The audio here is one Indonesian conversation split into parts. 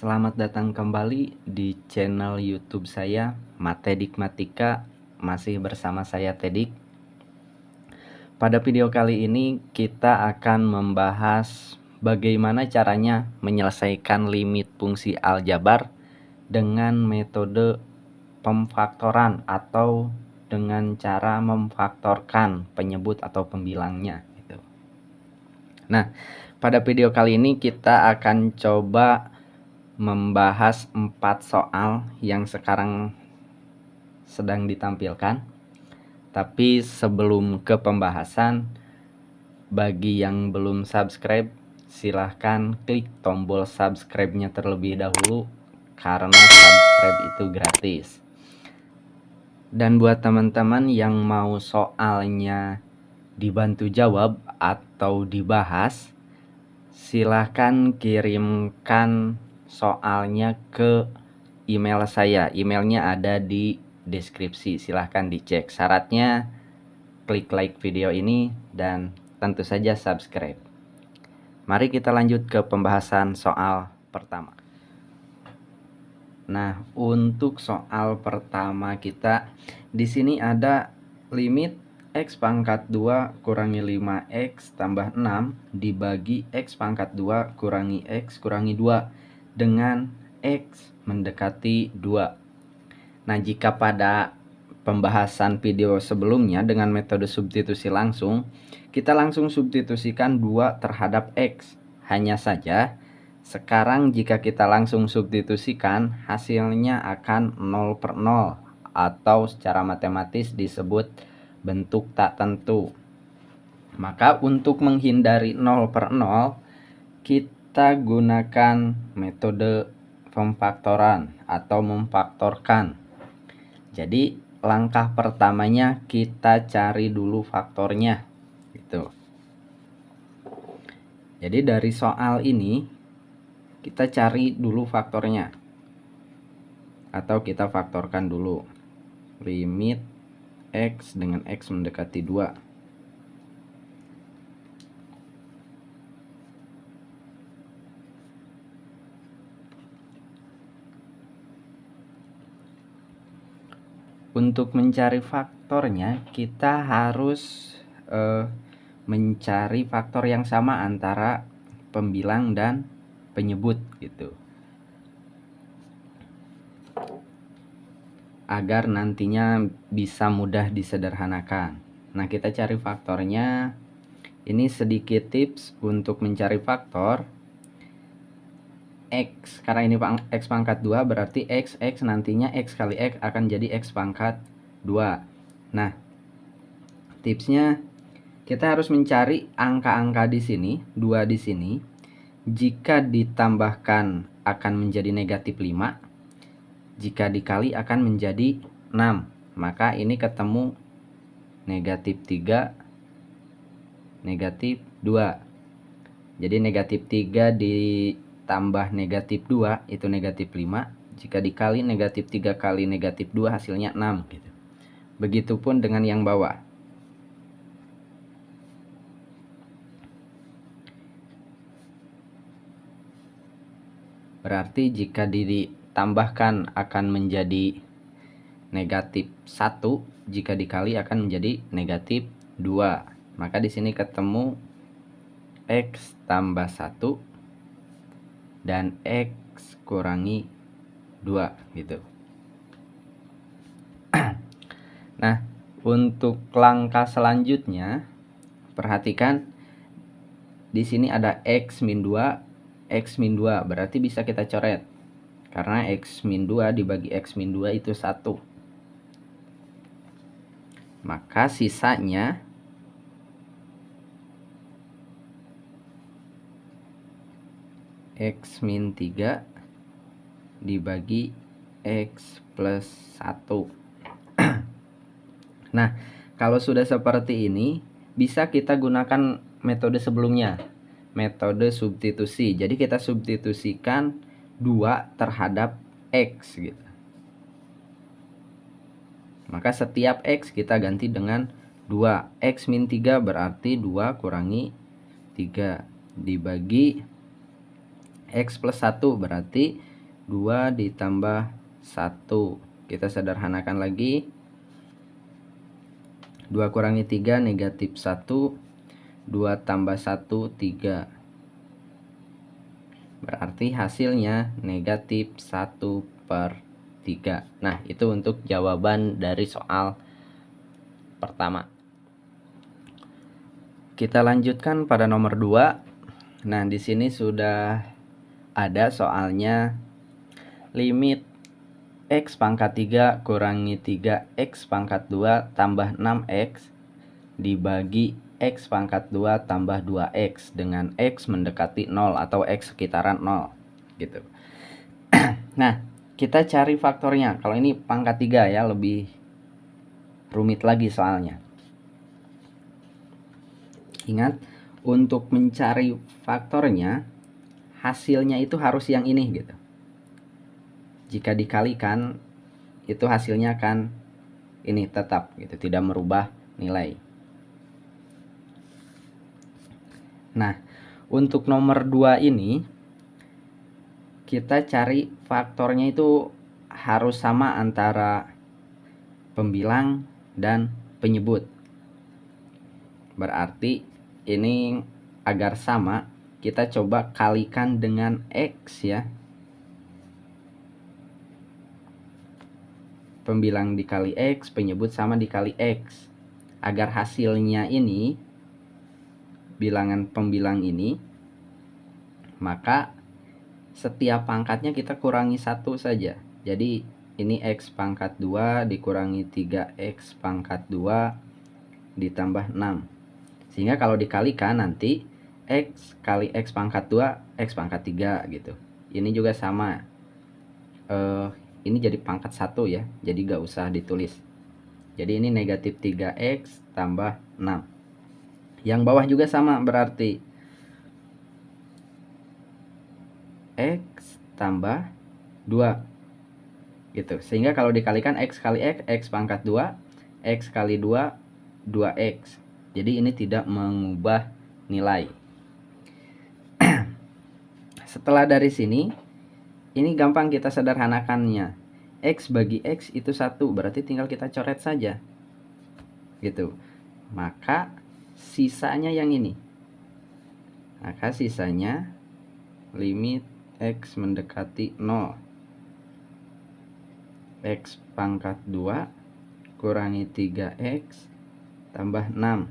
Selamat datang kembali di channel YouTube saya, Matedikmatika. Masih bersama saya Tedik. Pada video kali ini kita akan membahas bagaimana caranya menyelesaikan limit fungsi aljabar dengan metode pemfaktoran atau dengan cara memfaktorkan penyebut atau pembilangnya gitu. Nah, pada video kali ini kita akan coba membahas 4 soal yang sekarang sedang ditampilkan. Tapi sebelum ke pembahasan, bagi yang belum subscribe, silahkan klik tombol subscribe-nya terlebih dahulu karena subscribe itu gratis. Dan buat teman-teman yang mau soalnya dibantu jawab atau dibahas, silahkan kirimkan soalnya ke email saya. Emailnya ada di deskripsi, silahkan dicek. Syaratnya klik like video ini dan tentu saja subscribe. Mari kita lanjut ke pembahasan soal pertama. Nah, untuk soal pertama kita di sini ada limit X pangkat 2 kurangi 5X tambah 6 dibagi X pangkat 2 kurangi X kurangi 2 dengan X mendekati 2. Nah, jika pada pembahasan video sebelumnya dengan metode substitusi langsung, kita langsung substitusikan 2 terhadap X. Hanya saja, sekarang jika kita langsung substitusikan, hasilnya akan 0/0 atau secara matematis disebut bentuk tak tentu. Maka untuk menghindari 0/0, kita gunakan metode pemfaktoran atau memfaktorkan. Jadi langkah pertamanya kita cari dulu faktornya gitu. Jadi dari soal ini kita cari dulu faktornya atau kita faktorkan dulu. Limit X dengan X mendekati 2. Untuk mencari faktornya, kita harus mencari faktor yang sama antara pembilang dan penyebut gitu. Agar nantinya bisa mudah disederhanakan. Nah, kita cari faktornya. Ini sedikit tips untuk mencari faktor X. Karena ini X pangkat 2 berarti X nantinya X kali X akan jadi X pangkat 2. Nah, tipsnya kita harus mencari angka-angka di sini, 2 di sini. Jika ditambahkan akan menjadi negatif 5. Jika dikali akan menjadi 6. Maka ini ketemu negatif 3, negatif 2. Jadi negatif 3 ditambah negatif 2 itu negatif 5. Jika dikali negatif 3 kali negatif 2 hasilnya 6 gitu. Begitupun dengan yang bawah. Berarti jika ditambahkan akan menjadi negatif 1, jika dikali akan menjadi negatif 2. Maka di sini ketemu X tambah 1 dan X kurangi 2 gitu. Nah, untuk langkah selanjutnya perhatikan di sini ada X min 2, X min 2 berarti bisa kita coret. Karena X min 2 dibagi X min 2 itu 1. Maka sisanya X min 3 dibagi X plus 1. Nah, kalau sudah seperti ini, bisa kita gunakan metode sebelumnya, metode substitusi. Jadi kita substitusikan 2 terhadap X gitu. Maka setiap X kita ganti dengan 2. X min 3 berarti 2 kurangi 3 dibagi X plus 1 berarti 2 ditambah 1. Kita sederhanakan lagi. 2 kurangi 3 negatif 1. 2 tambah 1 3. Berarti hasilnya negatif 1/3. Nah, itu untuk jawaban dari soal pertama. Kita lanjutkan pada nomor 2. Nah, di sini sudah ada soalnya limit X pangkat 3 kurangi 3X pangkat 2 tambah 6X dibagi X pangkat 2 tambah 2X dengan X mendekati 0 atau X sekitaran 0 gitu. Nah, kita cari faktornya. Kalau ini pangkat 3 ya, lebih rumit lagi soalnya. Ingat, untuk mencari faktornya, hasilnya itu harus yang ini gitu. Jika dikalikan, itu hasilnya akan ini tetap gitu, tidak merubah nilai. Nah, untuk nomor 2 ini, kita cari faktornya itu harus sama antara pembilang dan penyebut. Berarti ini agar sama, kita coba kalikan dengan X ya. Pembilang dikali X, penyebut sama dikali X. Agar hasilnya ini, bilangan pembilang ini, maka setiap pangkatnya kita kurangi 1 saja. Jadi ini X pangkat 2 dikurangi 3X pangkat 2 ditambah 6. Sehingga kalau dikalikan nanti X kali X pangkat 2, X pangkat 3 gitu. Ini juga sama. Ini jadi pangkat 1 ya. Jadi gak usah ditulis. Jadi ini negatif 3X tambah 6. Yang bawah juga sama, berarti X tambah 2 gitu. Sehingga kalau dikalikan X kali X, X pangkat 2, X kali 2, 2X. Jadi ini tidak mengubah nilai. Setelah dari sini, ini gampang kita sederhanakannya. X bagi X itu 1, berarti tinggal kita coret saja. Gitu. Maka sisanya yang ini. Maka sisanya limit X mendekati 0. X pangkat 2 kurangi 3X tambah 6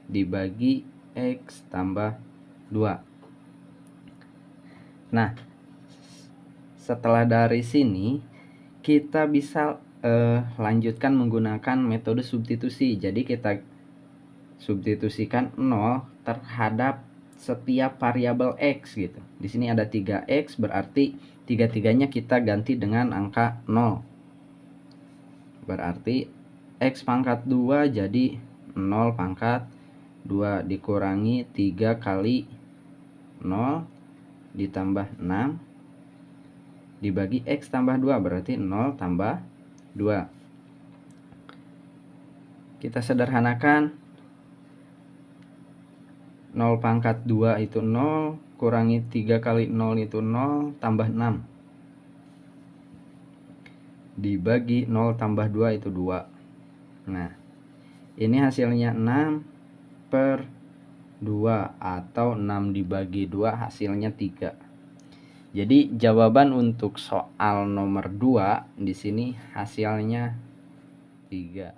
dibagi X tambah 2. Nah, setelah dari sini kita bisa lanjutkan menggunakan metode substitusi. Jadi kita substitusikan 0 terhadap setiap variabel X gitu. Di sini ada 3X, berarti tiga-tiganya kita ganti dengan angka 0. Berarti X pangkat 2 jadi 0 pangkat 2 dikurangi 3 kali 0 ditambah 6 dibagi X tambah 2, berarti 0 tambah 2. Kita sederhanakan. 0 pangkat 2 itu 0, kurangi 3 kali 0 itu 0, tambah 6 dibagi 0 tambah 2 itu 2. Nah, ini hasilnya 6/2 atau 6 dibagi 2 hasilnya 3. Jadi jawaban untuk soal nomor 2 di sini hasilnya 3.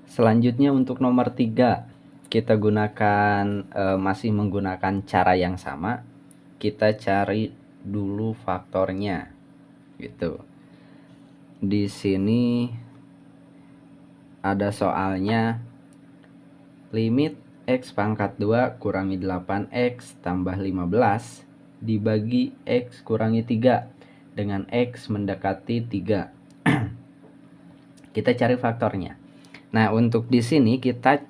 Selanjutnya untuk nomor 3, kita gunakan masih menggunakan cara yang sama. Kita cari dulu faktornya gitu. Di sini ada soalnya limit X pangkat 2 kurangi 8X tambah 15 dibagi X kurangi 3 dengan X mendekati 3. Kita cari faktornya. Nah, untuk di sini kita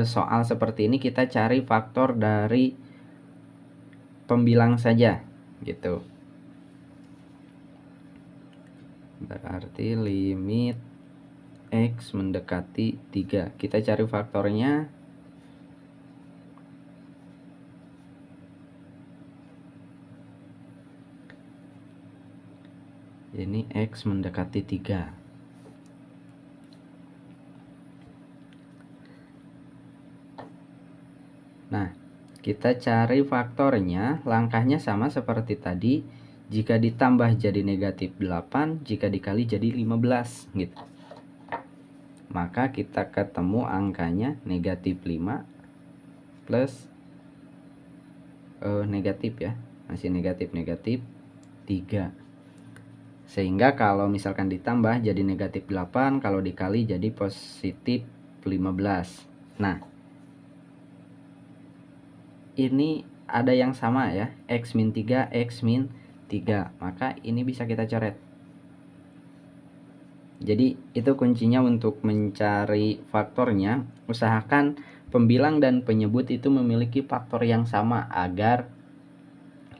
soal seperti ini kita cari faktor dari pembilang saja gitu. Berarti limit X mendekati 3. Kita cari faktornya. Ini X mendekati 3. Nah, kita cari faktornya. Langkahnya sama seperti tadi. Jika ditambah jadi negatif 8, jika dikali jadi 15 gitu. Maka kita ketemu angkanya negatif 5 plus negatif ya. Masih negatif 3. Sehingga kalau misalkan ditambah jadi negatif 8, kalau dikali jadi positif 15. Nah, ini ada yang sama ya, X min 3, X min 3. Maka ini bisa kita coret. Jadi itu kuncinya untuk mencari faktornya. Usahakan pembilang dan penyebut itu memiliki faktor yang sama agar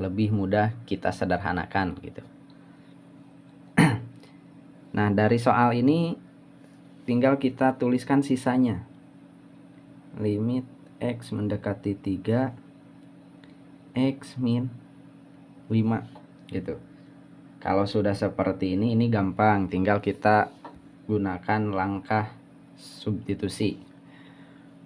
lebih mudah kita sederhanakan gitu. Nah, dari soal ini tinggal kita tuliskan sisanya. Limit X mendekati 3, X min 5 gitu. Kalau sudah seperti ini gampang, tinggal kita gunakan langkah substitusi.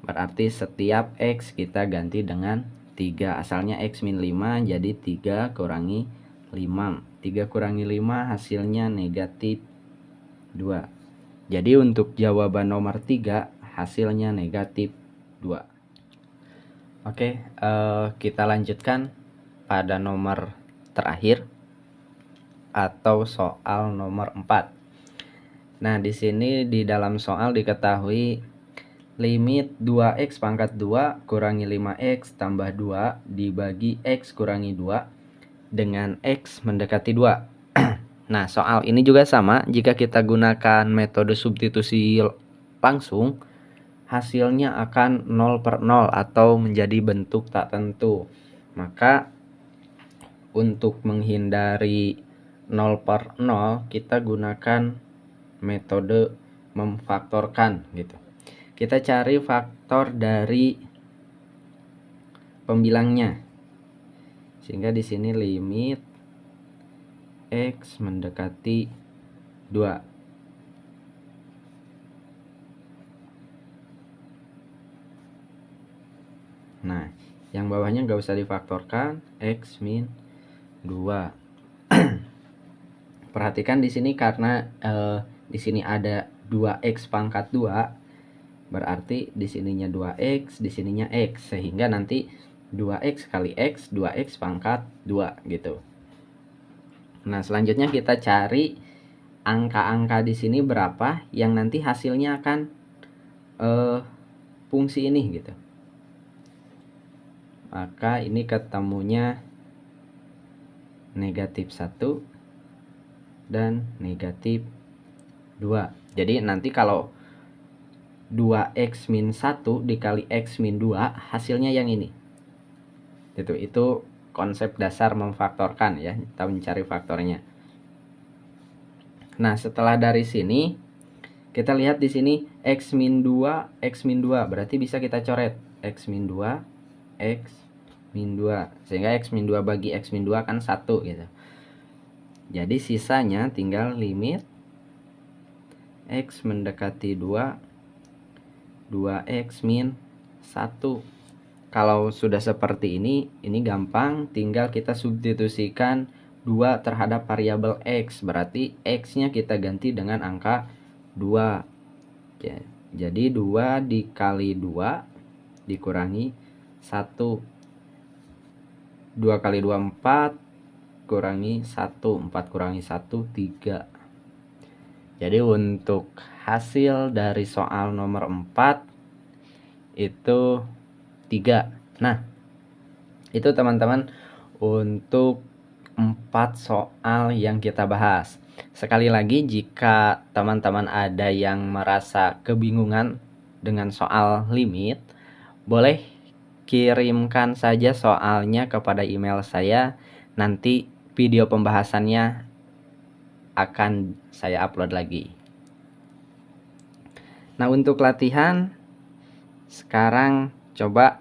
Berarti setiap X kita ganti dengan 3. Asalnya X min 5, jadi 3 kurangi 5. 3 kurangi 5 hasilnya negatif 2. Jadi untuk jawaban nomor 3 hasilnya negatif 2. Oke, kita lanjutkan pada nomor terakhir atau soal nomor 4. Nah, di sini di dalam soal diketahui limit 2x pangkat 2 kurangi 5x tambah 2 dibagi x kurangi 2 dengan x mendekati 2. Nah, soal ini juga sama. Jika kita gunakan metode substitusi langsung, hasilnya akan 0/0 atau menjadi bentuk tak tentu. Maka untuk menghindari 0/0, kita gunakan metode memfaktorkan gitu. Kita cari faktor dari pembilangnya. Sehingga di sini limit X mendekati 2. Nah, yang bawahnya nggak usah difaktorkan, X min 2. Perhatikan di sini karena di sini ada 2x pangkat 2, berarti di sininya 2x, di sininya x, sehingga nanti 2x kali x, 2x pangkat 2 gitu. Nah, selanjutnya kita cari angka-angka di sini berapa yang nanti hasilnya akan fungsi ini gitu. Maka ini ketemunya negatif 1 dan negatif 2. Jadi nanti kalau 2x min 1 dikali x min 2 hasilnya yang ini. Itu konsep dasar memfaktorkan ya, kita mencari faktornya. Nah, setelah dari sini kita lihat di sini x min 2, x min 2, berarti bisa kita coret x min 2, x min 2, sehingga x min 2 bagi x min 2 kan 1 gitu. Jadi sisanya tinggal limit X mendekati 2, 2X min 1. Kalau sudah seperti ini gampang, tinggal kita substitusikan 2 terhadap variabel X. Berarti X-nya kita ganti dengan angka 2. Jadi 2 dikali 2 dikurangi 1. 2 kali 2, 4. Kurangi 1. 4 kurangi 1, 3. Jadi untuk hasil dari soal nomor 4 itu 3. Nah, itu teman-teman untuk 4 soal yang kita bahas. Sekali lagi, jika teman-teman ada yang merasa kebingungan dengan soal limit, boleh kirimkan saja soalnya kepada email saya. Nanti video pembahasannya akan saya upload lagi. Nah, untuk latihan sekarang coba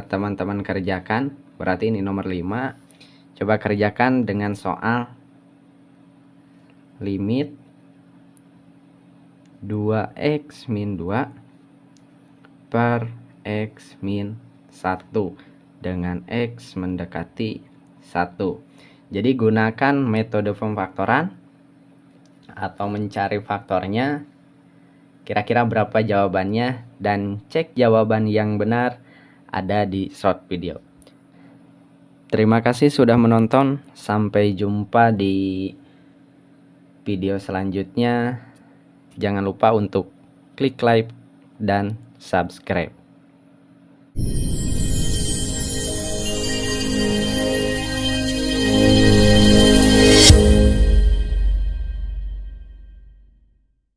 teman-teman kerjakan. Berarti ini nomor 5. Coba kerjakan dengan soal limit 2x min 2 per x min 1 dengan x mendekati 1. Jadi gunakan metode pemfaktoran atau mencari faktornya, kira-kira berapa jawabannya, dan cek jawaban yang benar ada di short video. Terima kasih sudah menonton, sampai jumpa di video selanjutnya. Jangan lupa untuk klik like dan subscribe.